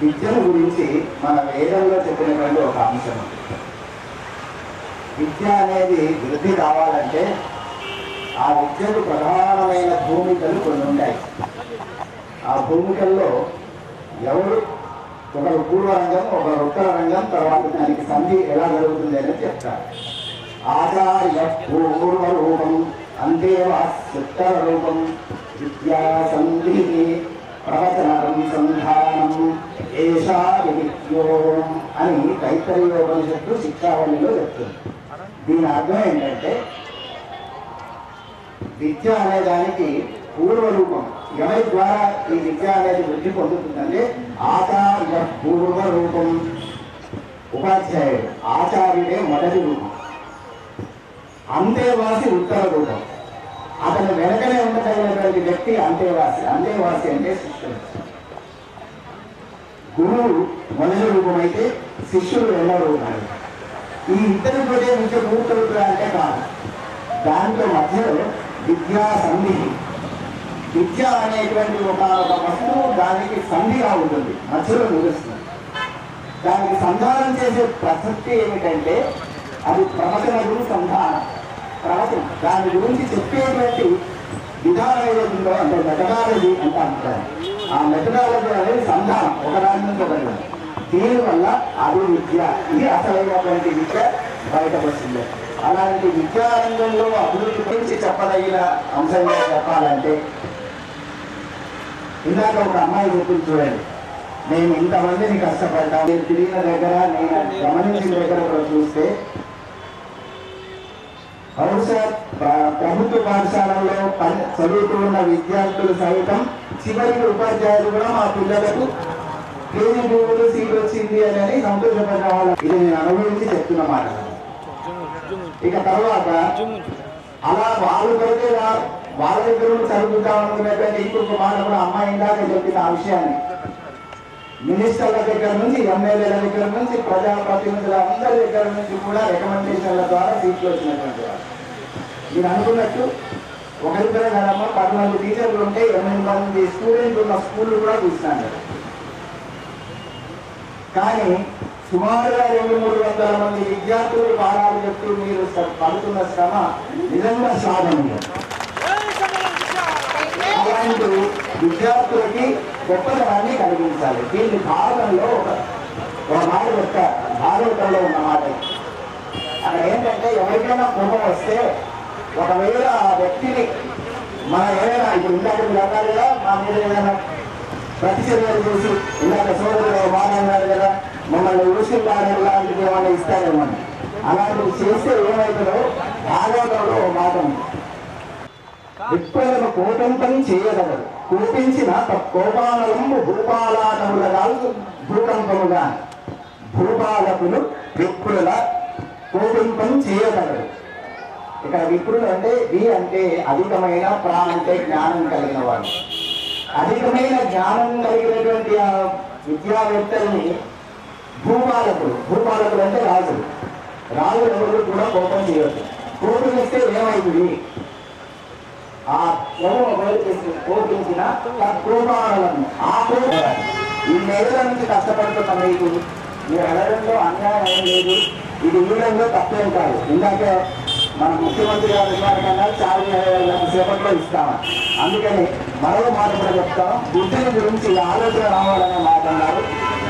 విద్యను గురించి మన వేదంలో చెప్పినటువంటి ఒక అంశం. విద్య అనేది వృద్ధి కావాలంటే ఆ విద్యకు ప్రధానమైన భూమికలు కొన్ని ఉంటాయి. ఆ భూమికల్లో ఎవరు ఒకరు పూర్వరంగం, ఒకరు ఉత్తర రంగం, తర్వాత దానికి సంధి ఎలా జరుగుతుంది అనేది చెప్తారు. ఆచార్య పూర్వరూపం అంతేవాస్తుత్తర రూపం విద్యా సంధి ప్రవచనం సంధానం ఏషా వివిక్త ఓం అని తైత్తరీయోపనిషత్తు శిక్షావళిలో చెప్తుంది. దీని అర్థం ఏంటంటే విద్య అనే దానికి పూర్వరూపం. ఎవరి ద్వారా ఈ విద్య అనేది వృద్ధి పొందుతుందంటే ఆచార్య పూర్వరూపం. ఉపాధ్యాయుడు ఆచార్యుడే మొదటి రూపం, అంతేవాసి ఉత్తర రూపం. అతను వెనకనే ఉండగలిగినటువంటి వ్యక్తి అంతేవాసి. అంతేవాసి అంటే శిష్యుడు. గురువు మొదటి రూపం అయితే శిష్యుడు రెండవ రూపం. ఈ ఇద్దరు కూడా విద్య పూర్తవుతుందా అంటే కాదు. దాంట్లో మధ్యలో విద్యా సంధి. విద్య అనేటువంటి ఒక వస్తువు దానికి సంధిగా ఉంటుంది, మధ్యలో నిలుస్తుంది. దానికి సంధానం చేసే ప్రసక్తి ఏమిటంటే అది ప్రవచన గురు సంధానం. ప్రవచనం దాని గురించి చెప్పేటువంటి విధానం ఏదైతుందో అంటే మెథడాలజీ అంటే అంటారు. ఆ మెథడాలజీ అనేది సంధానం, ఒకదాని నుంచి ఒకటి. దీనివల్ల అది విద్య, ఇది అసలైనటువంటి విద్య బయటకు వస్తుంది. అలాంటి విద్యారంగంలో అభివృద్ధి గురించి చెప్పదగిన అంశంగా చెప్పాలంటే ఇందాక ఒక అమ్మాయి చెప్పింది చూడండి. నేను ఇంతమందిని కష్టపడ్డా, నేను తిరిగిన దగ్గర, నేను గమనించిన దగ్గర కూడా చూస్తే బహుశా ప్రభుత్వ పాఠశాలలో చదువుతున్న విద్యార్థులు సైతం చివరికి ఉపాధ్యాయులు కూడా మా పిల్లలకు కేజీ భూములు సీట్ వచ్చింది అని సంతోషపడ్డ వాళ్ళు. ఇది నేను అనుభవించి చెప్తున్న మాట. ఇక తర్వాత అలా వాళ్ళు పడితే వాళ్ళ దగ్గర చదువుతాం అనుకున్నటువంటి ఇంకొక మాట కూడా అమ్మాయి ఇందాక చెప్పిన ఆ విషయాన్ని. మినిస్టర్ల దగ్గర నుంచి, ఎమ్మెల్యేల దగ్గర నుంచి, ప్రజాప్రతినిధుల అందరి దగ్గర నుంచి కూడా రికమెండేషన్ల ద్వారా సీట్లు వచ్చినటువంటి వారు. మీరు అనుకున్నట్టు ఒకరిద్దరే కదమ్మ 14 టీచర్లు ఉంటే 8 మంది స్టూడెంట్లు ఉన్న స్కూళ్ళు కూడా చూస్తాను. కానీ సుమారుగా 200-300 మంది విద్యార్థులు పాఠాలు చెప్తూ మీరు పడుతున్న శ్రమ నిజంగా సాధనీయం. అలాంటి విద్యార్థులకి గొప్పతనాన్ని కలిగించాలి. దీన్ని భారతంలో ఒక మాట చెప్తారు, భారతంలో ఉన్న మాట. అక్కడ ఏంటంటే ఎవరికైనా కోపం వస్తే ఒకవేళ ఆ వ్యక్తిని మన ఏదైనా ఇప్పుడు ఇందాక రకాలుగా మా మీద ఏదైనా ప్రతిచర్యలు చూసి ఇందాక సోదరుడు మాట్లాడారు కదా, మమ్మల్ని ఊసిల్లాడడం లాంటిది ఏమైనా ఇస్తారేమో. అలాంటివి చేస్తే ఏమవుతుందో భాగవతంలో ఒక మాట ఉంది. విప్రులను కోపంతం చేయగలరు, కోపించిన కోపాలము భూపాలాటములుగా భూకంపముగా. భూపాలకులు విప్రుల కోపింపం చేయగలరు. ఇక్కడ విప్రులు అంటే వి అంటే అధికమైన, ప్రా అంటే జ్ఞానం కలిగిన వాడు. అధికమైన జ్ఞానం కలిగినటువంటి ఆ విద్యావేత్తల్ని భూపాలకులు. భూపాలకులు అంటే రాజులు. రాజులు ఎవరు కూడా కోపం చేయవచ్చు. కోపం ఇస్తే ఏమైంది? ఆ కోపించిన కోపాలను ఆ కోపం ఈ నెలల నుంచి కష్టపడుతున్న మీకు మీరు అడగడంలో అన్యాయం ఏం లేదు. ఇది వీళ్ళంలో తప్పేం కాదు. ఇందాక మన ముఖ్యమంత్రి గారు కన్నా చాలా సేపట్లో ఇస్తామని. అందుకని మరో మాట కూడా చెప్తాం. బుద్ధిని గురించి ఆలోచన రావాలనే మాట అన్నారు.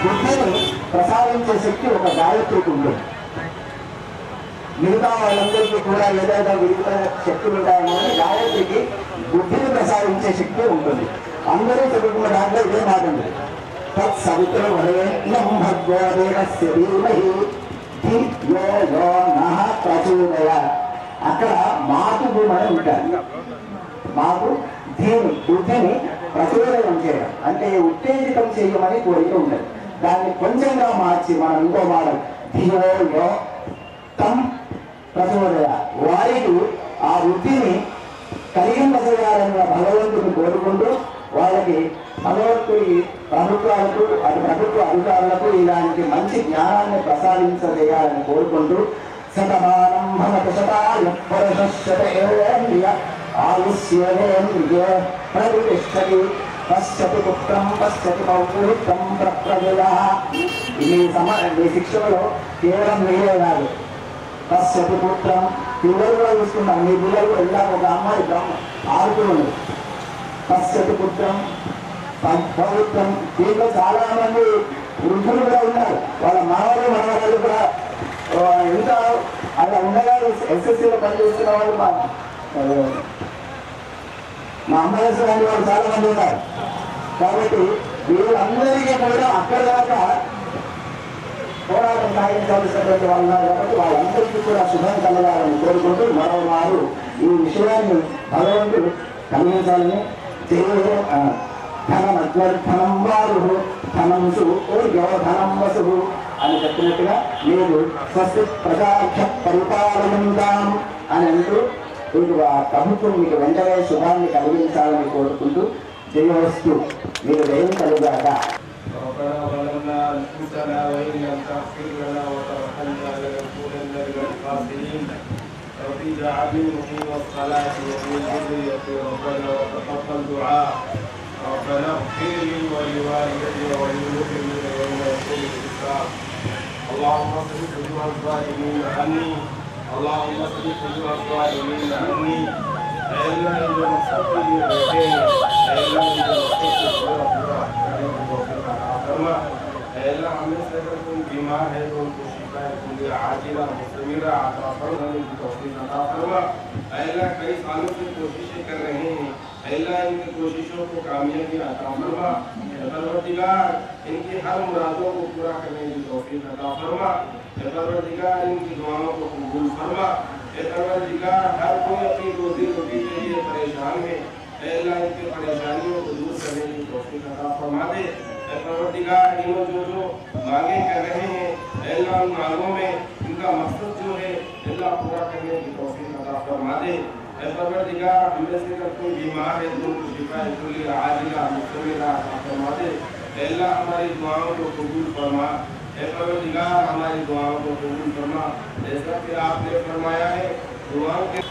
బుద్ధిని ప్రసాదించే శక్తి ఒక గాయత్రికి ఉంటుంది. మిగతా వాళ్ళందరికీ కూడా ఏదైనా వివిధ శక్తులు ఉంటాయో గాయత్రికి బుద్ధిని ప్రసాదించే శక్తి ఉంటుంది. అందరూ చదువుకున్న దాంట్లో ఇదే మాట ఉంది. తత్సవిత్రం ప్రచోదయ. అక్కడ మాకు గుణం ఉంటారు. మాకు దీని బుద్ధిని ప్రచోదనం చేయడం అంటే ఉత్తేజితం చేయమని కోరిక ఉండదు. దాన్ని కొంచెంగా మార్చి మనం ఇంకో మాట ధియో తం ప్రచోదయ. వారికి ఆ వృత్తిని కలిగింపజేయాలన్న భగవంతుని కోరుకుంటూ వాళ్ళకి భగవంతుడి ప్రభుత్వాలకు ప్రభుత్వ అధికారులకు ఇలాంటి మంచి జ్ఞానాన్ని ప్రసాదించజేయాలని కోరుకుంటూ శతమానం భవతి శతాయ పురుషశతేంద్రియ ఆయుష్యేంద్రియ ప్రతిష్టతి పశ్యతి పుత్రం పశ్యతి పౌరుత్వం ప్రజల. ఈ శిక్షణలో కేవలం మీరే కాదు, పశ్యతి పుత్రం పిల్లలు కూడా చూసుకున్నాం. మీ పిల్లలు వెళ్ళాక ఒక అమ్మాయి ఆడుతున్నాడు. పశ్యతి పుత్రం పౌరుత్వం. దీంట్లో చాలా మంది వృద్ధులు కూడా ఉన్నారు. వాళ్ళ మనవలు మనవరాలు కూడా ఎంత అలా ఉండగా ఎస్ఎస్సీలో పనిచేస్తున్న వాళ్ళు మా అమ్మాయి లాంటి వాళ్ళు చాలా మంది ఉన్నారు. కాబట్టి వీళ్ళందరికీ కూడా అక్కడ దాకా పోరాటం సాగించవలసినటువంటి వాళ్ళు ఉన్నారు కాబట్టి వాళ్ళందరికీ కూడా శుభం కలగాలని కోరుకుంటూ మరోమారు ఈ విషయాన్ని భగవంతుడు కలిగించాలని ధనం వారు ధనం ధనం వసు అని చెప్పినట్టుగా మీరు స్వస్తి ప్రజాక్ష పరిపాలనందాం అని అంటూ ప్రభుత్వం మీకు వెంటనే శుభాన్ని కలిగించాలని కోరుకుంటూ జయవస్తు మీరు జయం కలుగాక. رب اجعلني مقيم الصلاة ومن ذريتي ربنا وتقبل دعاء ربنا اغفر لي ولوالدي وللمؤمنين يوم يقوم الحساب اللهم اصرف وجوه الظالمين عني اللهم اصرف وجوه الظالمين عني الا ان مقصدي بيتين الا ان مقصدي الا हमें से अगर कोई बीमार है तो उनको शिफा कुल आजिला मुस्तमिरा अता फरमा की तौफीक अता फरमा अल्लाह कई सालों से कोशिशें कर रहे हैं अल्लाह इनकी कोशिशों को कामयाबी अता फरमा परवरदिगार इनकी हर मुरादों को पूरा करने की तौफीक अता फरमा परवरदिगार इनकी दुआओं को कबूल फरमा परवरदिगार हर कोई अपनी रोजी रोटी के लिए परेशान है अल्लाह इनकी परेशानियों को दूर करने की तौफीक अता फरमा दे परवरदिगार इन्हों जो मांगे कर रहे हैं अल्लाह उन मांगों में इनका मकसद जो है अल्लाह पूरा करने की तौफीक अता फरमा दे परवरदिगार हमें से अगर कोई बीमार है तो उनको शिफा कुल्ली आजिला मुस्तमिरा अता फरमा दे अल्लाह हमारी दुआओं को कबूल फरमा परवरदिगार हमारी दुआओं को कबूल फरमा जैसा कि आपने फरमाया है दुआओं के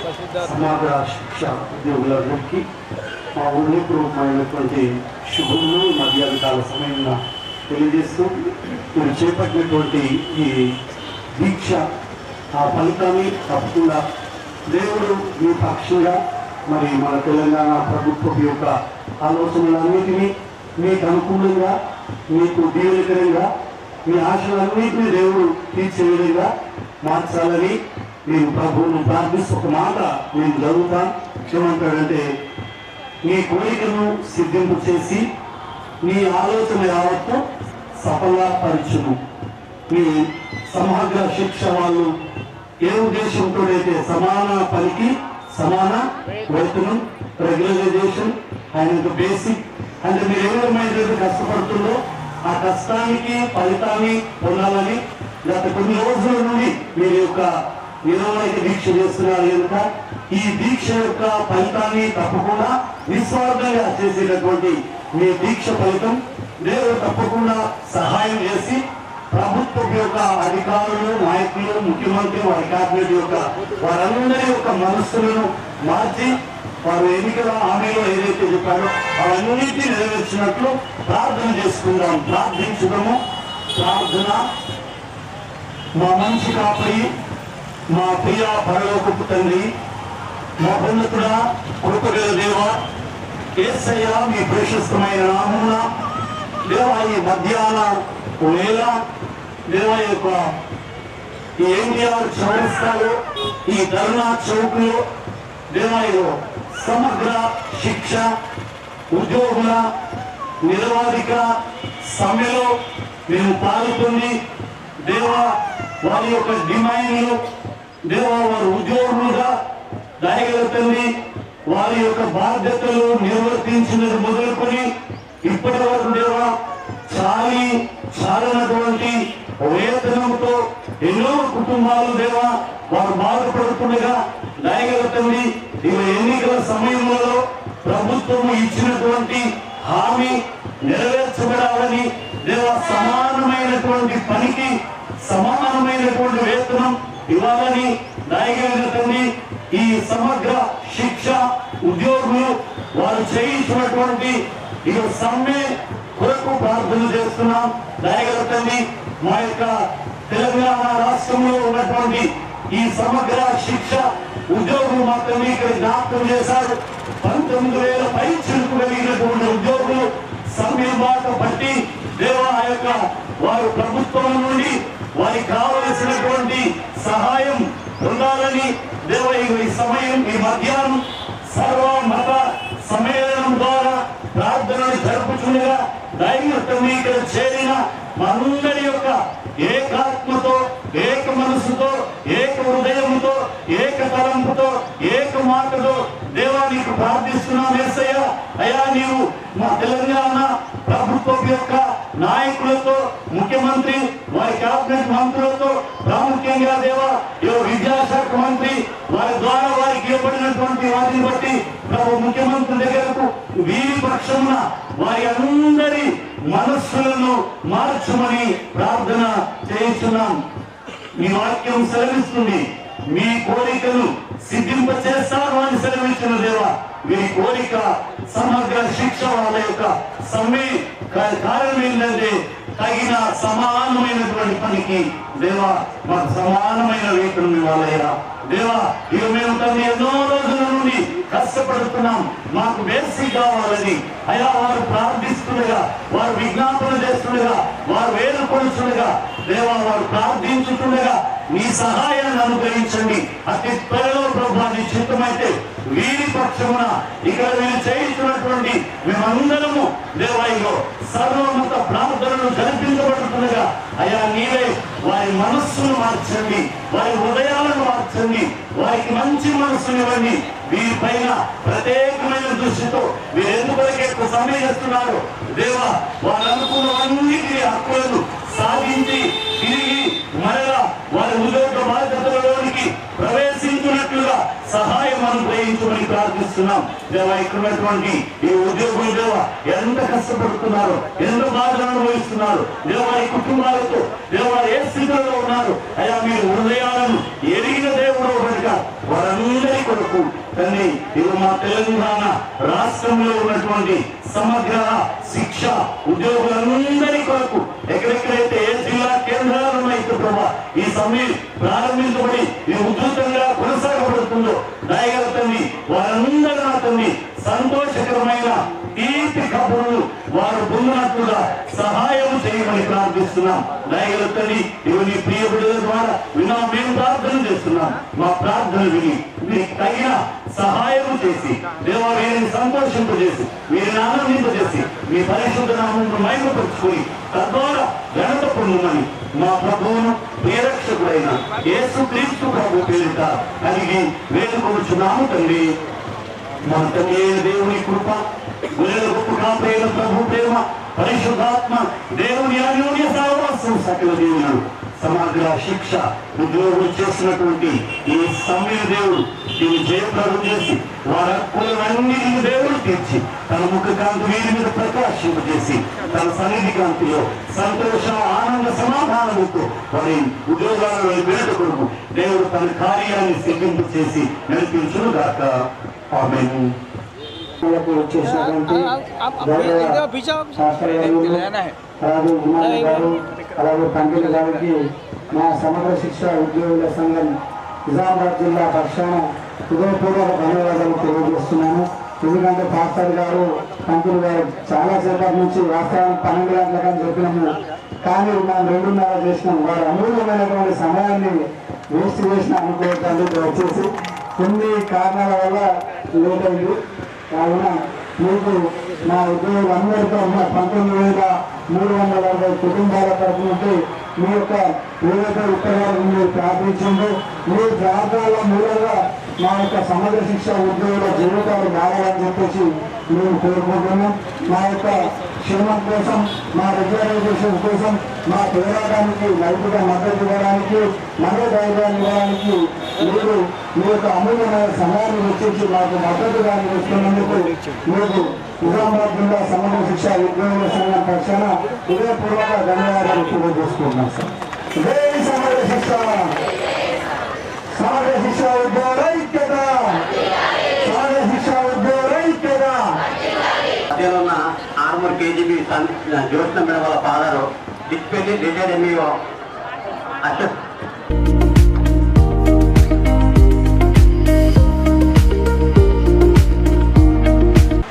సమాజ శిక్ష ఉద్యోగులందరికీ మా ఉల్లేఖరూపమైనటువంటి శుభములు మధ్యాహ్నకాల సమయంలో తెలియజేస్తూ మీరు చేపట్టినటువంటి ఈ దీక్ష ఆ ఫలితాన్ని తప్పకుండా దేవుడు మీ పక్షంగా మరి మన తెలంగాణ ప్రభుత్వం యొక్క ఆలోచనలన్నింటినీ మీకు అనుకూలంగా మీకు దీవెనకరంగా మీ ఆశలన్నింటినీ దేవుడు తీర్చే విధంగా మార్చాలని నేను ప్రభువును ప్రార్థిస్తూ ఒక మాట నేను చదువుతాను. ఏమంటాడంటే నీ కోరికను సిద్ధింపు చేసి నీ ఆలోచన యావత్తు సఫలపరచును. నీ సమగ్ర శిక్ష వాళ్ళు ఏ ఉద్దేశంతో అయితే సమాన పనికి సమాన వేతనం రెగ్యులరైజేషన్ అండ్ బేసిక్ అంటే మీరు ఏ విధమైనది కష్టపడుతుందో ఆ కష్టానికి ఫలితాన్ని పొందాలని గత కొన్ని రోజుల నుండి మీరు యొక్క నిరవధిక దీక్ష చేస్తున్నారు కనుక ఈ దీక్ష యొక్క ఫలితాన్ని తప్పకుండా నిస్వార్థంగా చేసేటటువంటి మీ దీక్ష ఫలితం దేవుడు తప్పకుండా సహాయం చేసి ప్రభుత్వం యొక్క అధికారులు నాయకులు ముఖ్యమంత్రి వారి క్యాబినెట్ యొక్క వారందరి యొక్క మనస్సులను మార్చి వారు ఎన్నికల హామీలో ఏదైతే చెప్పారో అవన్నిటినీ నెరవేర్చినట్లు ప్రార్థన చేసుకుందాం. ప్రార్థించుదాము. ప్రార్థన. మా మంచి కాపరి మా ప్రియ పరలోకపు తండ్రి మహోన్నతుడా కృపగల దేవ యేసయ్య మీ ప్రశస్తమైన నామమున దేవ ఈ మధ్యాహ్న వేళ దేవ యొక్క ఈ ఎన్టీఆర్ చౌరస్తాలో ఈ ధర్నా చౌక్ లో దేవాలయంలో సమగ్ర శిక్ష ఉద్యోగుల నిరవాధిక సమ్మెలో మేము పాల్గొని దేవ వారి యొక్క డిమాండ్లు దేవ వారి ఉద్యోగులుగా దయగలుగుతుంది వారి యొక్క బాధ్యతలు నిర్వర్తించినది మొదలుకొని ఇప్పటి వరకు దేవ చాలినటువంటి వేతనంతో ఎన్నో కుటుంబాలు దేవ వారు బాధపడుతుండగా దయగలుగుతుంది. ఇవి ఎన్నికల సమయంలో ప్రభుత్వం ఇచ్చినటువంటి హామీ నెరవేర్చబడాలని దేవ సమానమైనటువంటి పనికి సమానమైనటువంటి వేతనం ఇవ్వాలని దయగలుగుతుంది. ఈ సమగ్ర శిక్ష ఉద్యోగులు వారు చేయించినటువంటి ఈ సమ్మె కొరకు ప్రార్థన చేస్తున్నాం. దయగలుగుతుంది. మా యొక్క తెలంగాణ రాష్ట్రంలో ఉన్నటువంటి ఈ సమగ్ర శిక్ష ఉద్యోగులు మాత్రమే ఇక్కడ జ్ఞాపకం చేశారు. 19,000 పై చిలుకు కలిగినటువంటి ఉద్యోగులు సమ్మె మాట బట్టి దేవా యొక్క వారు ప్రభుత్వం నుండి వారికి కావలసినటువంటి సహాయం పొందాలని దేవ ఈ సమయం ఈ మధ్యాహ్నం సర్వ మత సమ్మేళనం ద్వారా ప్రార్థనలు జరుపుచుండగా దైవత్వం ఇక్కడ చేరిన మనందరి యొక్క ఏకాత్మతో, ఏక మనసుతో, ఏక హృదయముతో, ఏక తలంపుతో, ఏక మాటతో దేవా నీకు ప్రార్థిస్తున్నాం యేసయ్య. అయ్యా నీవు మా తెలంగాణ ప్రభుత్వం యొక్క నాయకులతో, ముఖ్యమంత్రి వారి కేబినెట్ మంత్రులతో, ప్రాముఖ్యంగా దేవా విద్యాశాఖ మంత్రి వారి ద్వారా వారికి ఇవ్వబడినటువంటి వాటిని బట్టి ప్రభు ముఖ్యమంత్రి దగ్గరకు వీరి పక్షమున వారి అందరి మనస్సులను మార్చమని ప్రార్థన చేస్తున్నాం. మీ వాక్యం సెలవిస్తుంది, మీ కోరికను సిద్ధింప చేస్తారు అని సెలవించిన దేవా, వీరి కోరిక సమగ్ర శిక్ష వాళ్ళ యొక్క కారణం ఏంటంటే తగిన సమానమైనటువంటి పనికి దేవా మాకు సమానమైన వేతనం ఇవ్వాలయ్యా. దేవా ఇక మేము తను ఎన్నో రోజుల నుండి కష్టపడుతున్నాం, మాకు బేసిక్ కావాలని అయ్యా వారు ప్రార్థిస్తుండగా, వారు విజ్ఞాపన చేస్తుండగా, వారు వేడుకొలుస్తుండగా దేవా వారు ప్రార్థించుతుండగా నీ సహాయాన్ని అనుగ్రహించండి. అతి త్వరలో ప్రభు నీ చిత్తమైతే వీరి పక్షమున ఇక్కడ వీరు చేయించున్నటువంటి మేమందరము దేవాయిలో సర్వమత ప్రార్థనలు జరిపించబడుతుండగా అయ్యా నీవే వారి మనస్సును మార్చండి, వారి హృదయాలను మార్చండి, వారికి మంచి మనస్సును ఇవ్వండి. వీరిపైన ప్రత్యేకమైన దృష్టితో మీరు ఎందుకొరకు ఎక్కువ సమయం చేస్తున్నారు దేవా, వారు అనుకున్నవన్నిటినీ హక్కులను సాధించి తిరిగి మరలా వారి ఉద్యోగ బాధ్యతలలోనికి ప్రవేశించినట్లుగా సహాయం అనుగ్రహించమని ప్రార్థిస్తున్నాం దేవా. ఇక్కడ ఉన్నటువంటి ఈ ఉద్యోగులు దేవా ఎంత కష్టపడుతున్నారు, ఎంత బాధలు అనుభవిస్తున్నారు దేవా, ఈ కుటుంబాలతో దేవా ఏ స్థితిలో ఉన్నారు అయ్యా మీరు హృదయాలను ఎరిగిన దేవుడు కనుక వారందరి కొరకు తండ్రి ఇది మా తెలంగాణ రాష్ట్రంలో ఉన్నటువంటి సమగ్ర శిక్ష ఉద్యోగులందరి కొరకు ఎక్కడెక్కడైతే ఏ జిల్లా కేంద్రాలను అయితే ప్రభా ఈ సమయం ప్రారంభించబడి ఇది ఉధృతంగా కొనసాగబడుతుందో దయగల తండ్రి వారందరూ నా తండ్రి సంతోషకరమైన కీర్తి కబుర్లు వారు పొందినట్లుగా సహాయం చేయమని ప్రార్థిస్తున్నాం. దయగల తండ్రి ఇవి నీ ప్రియ బిడ్డల ద్వారా విన్నా మేము ప్రార్థన చేస్తున్నాం. మా ప్రార్థన విని మీకు తగిన సహాయం చేసి దేవా వీరిని సంతోషింపజేసి వీరిని ఆనందింపజేసి మీ పరిశుద్ధ నామమును మహిమపరుచుకొని తద్వారా ఘనత పొందమని మా ప్రభువును ప్రియరక్షకుడైన యేసుక్రీస్తు ప్రభు పేరిట అడిగి వేడుకొనుచున్నాము తండ్రి. మన తండ్రి దేవుని కృప, గురుల గొప్ప కాపైన ప్రభు ప్రేమ, పరిశుద్ధాత్మ దేవుని అన్యోన్య సహవాసం సకల దేవుడు సమగ్ర శిక్ష ఉద్యోగులు చేసినటువంటి ఈ సమయ దేవుడు దీన్ని జయప్రదం చేసి వారి హక్కులన్నిటిని దేవుడు తీర్చి తన ముఖ కాంతి వీరి మీద ప్రకాశింపజేసి తన సన్నిధి కాంతిలో సంతోషం, ఆనంద సమాధానంతో వారి ఉద్యోగాలలో వేట కొరకు దేవుడు తన కార్యాన్ని సిద్ధింపు చేసి నడిపించును గాక. ఆమేన్. చేసినటువంటి అలాగే పంపిణీ గారికి మా సమగ్ర శిక్ష ఉద్యోగుల సంఘం నిజామాబాద్ జిల్లా పక్షాన హృదయపూర్వక ధన్యవాదాలు తెలియజేస్తున్నాను. ఎందుకంటే పాస్టర్ గారు పంపిణీ గారు చాలా సేపటి నుంచి వాస్తవానికి 12 గంటలకు చెప్పినాము, కానీ మనం 2:30 చేసినాం. వారు అమూల్యమైనటువంటి సమయాన్ని వేస్ట్ చేసిన అనుకోవద్దండి. వచ్చేసి కొన్ని కారణాల వల్ల లేట్ అయింది. కావున మీకు మా ఉద్యోగులందరితో ఉన్న 19,360 కుటుంబాల తరఫు నుండి మీ యొక్క ఏదైతే ఉత్తరాలు మీరు ప్రార్థించిందో మీ ప్రార్థనల మూలంగా మా యొక్క సమగ్ర శిక్ష ఉద్యోగుల జీవితాలు మారాలని చెప్పేసి మేము కోరుకుంటున్నాం. మా యొక్క క్షేమం కోసం, మా రిజర్వేషన్ కోసం, మా పోరాటానికి నైతిక మద్దతు ఇవ్వడానికి, మనోధైర్యాన్ని ఇవ్వడానికి మీరు మీ యొక్క అమూల్యమైన సమయాన్ని వచ్చేసి మాకు మద్దతుగా ఇస్తున్నందుకు మీకు నిజామాబాద్ జిల్లా సమగ్ర శిక్ష ఉద్యోగుల సంఘం పక్షాన హృదయపూర్వక ధన్యవాదాలు తెలియజేసుకుంటున్నాం సార్. జై సమగ్ర శిక్ష, సమగ్ర శిక్ష ఉద్యోగుల ఐక్యత, సమగ్ర శిక్ష ఉద్యోగుల ఐక్యత. మధ్యలో ఉన్న ఆర్మూర్ కేజీబీ జ్యోత్స్న మేడం వాళ్ళ ఫాదరు దిక్పెల్లి రిటైర్డ్ ఎంఈఓ అశోక్.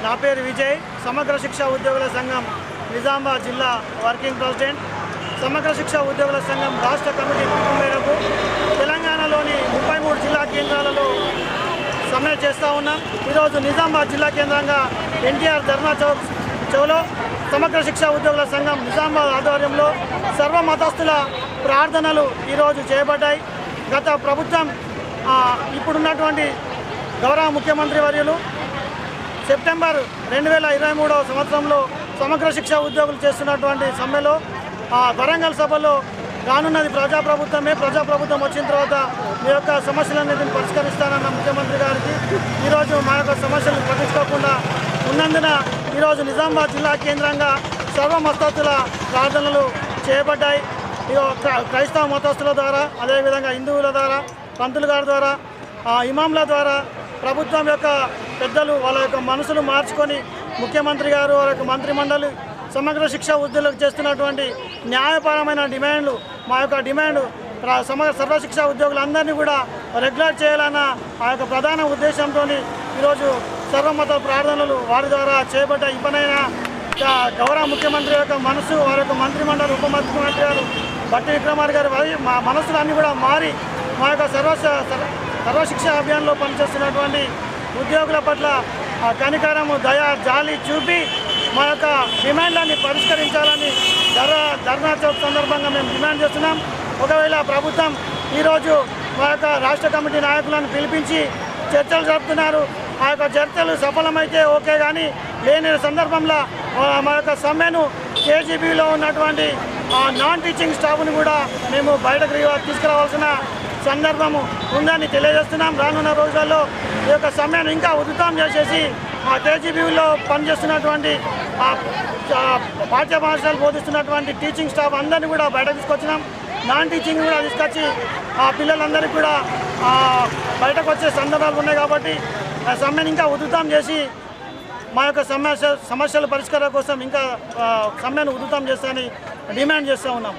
నా పేరు విజయ్, సమగ్ర శిక్ష ఉద్యోగుల సంఘం నిజామాబాద్ జిల్లా వర్కింగ్ ప్రెసిడెంట్. సమగ్ర శిక్ష ఉద్యోగుల సంఘం రాష్ట్ర కమిటీ పిలుపు మేరకు తెలంగాణలోని 33 జిల్లా కేంద్రాలలో సమ్మె చేస్తూ ఉన్నాం. ఈరోజు నిజామాబాద్ జిల్లా కేంద్రంగా ఎన్టీఆర్ ధర్నా చెవులో సమగ్ర శిక్షా ఉద్యోగుల సంఘం నిజామాబాద్ ఆధ్వర్యంలో సర్వ మతస్థుల ప్రార్థనలు ఈరోజు చేయబడ్డాయి. గత ప్రభుత్వం ఇప్పుడున్నటువంటి గౌరవ ముఖ్యమంత్రి వర్యులు సెప్టెంబర్ 2023 సంవత్సరంలో సమగ్ర శిక్షా ఉద్యోగులు చేస్తున్నటువంటి సమ్మెలో వరంగల్ సభలో రానున్నది ప్రజాప్రభుత్వమే, ప్రజాప్రభుత్వం వచ్చిన తర్వాత మీ యొక్క సమస్యలన్నింటిని పరిష్కరిస్తానన్న ముఖ్యమంత్రి గారికి ఈరోజు మా యొక్క సమస్యలు పట్టించుకోకుండా ఉన్నందున ఈరోజు నిజామాబాద్ జిల్లా కేంద్రంగా సర్వ మతస్థుల ప్రార్థనలు చేయబడ్డాయి. క్రైస్తవ మతస్థుల ద్వారా, అదేవిధంగా హిందువుల ద్వారా, పంతులు గారి ద్వారా, ఇమాంల ద్వారా ప్రభుత్వం యొక్క పెద్దలు వాళ్ళ యొక్క మనసులు మార్చుకొని ముఖ్యమంత్రి గారు వారి యొక్క మంత్రిమండలి సమగ్ర శిక్షా ఉద్యోగులకు చేస్తున్నటువంటి న్యాయపరమైన డిమాండ్లు, మా యొక్క డిమాండ్ సర్వశిక్షా ఉద్యోగులందరినీ కూడా రెగ్యులేట్ చేయాలన్న ఆ యొక్క ప్రధాన ఉద్దేశంతో ఈరోజు సర్వమత ప్రార్థనలు వారి ద్వారా చేయబడ్డ. ఇప్పటినైనా గౌరవ ముఖ్యమంత్రి యొక్క మనసు, వారి యొక్క మంత్రిమండలి ఉప ముఖ్యమంత్రి గారు బట్టి విక్రమార్క గారి మా మనసులన్నీ కూడా మారి మా యొక్క సర్వశిక్షా అభియాన్లో పనిచేస్తున్నటువంటి ఉద్యోగుల పట్ల కనికరము, దయ, జాలి చూపి మా యొక్క డిమాండ్లన్నీ పరిష్కరించాలని ధర్నా చౌక్ సందర్భంగా మేము డిమాండ్ చేస్తున్నాం. ఒకవేళ ప్రభుత్వం ఈరోజు మా యొక్క రాష్ట్ర కమిటీ నాయకులను పిలిపించి చర్చలు జరుపుతున్నారు. ఆ యొక్క చర్చలు సఫలమైతే ఓకే, కానీ లేని సందర్భంలో మా యొక్క సమ్మెను కేజీబీలో ఉన్నటువంటి నాన్ టీచింగ్ స్టాఫ్ను కూడా మేము బయటకు తీసుకురావాల్సిన సందర్భము ఉందని తెలియజేస్తున్నాం. రానున్న రోజుల్లో ఈ యొక్క సమ్మెను ఇంకా ఉధృతం చేసేసి ఆ కేజీబీలో పనిచేస్తున్నటువంటి పాఠ్య భాషలు బోధిస్తున్నటువంటి టీచింగ్ స్టాఫ్ అందరినీ కూడా బయటకు తీసుకొచ్చినాం. నాన్ టీచింగ్ కూడా తీసుకొచ్చి ఆ పిల్లలందరికీ కూడా బయటకు వచ్చే సందర్భాలు ఉన్నాయి. కాబట్టి ఆ సమ్మెను ఇంకా ఉధృతం చేసి మా యొక్క సమస్యల పరిష్కారం కోసం ఇంకా సమ్మెను ఉధృతం చేస్తామని డిమాండ్ చేస్తూ ఉన్నాం.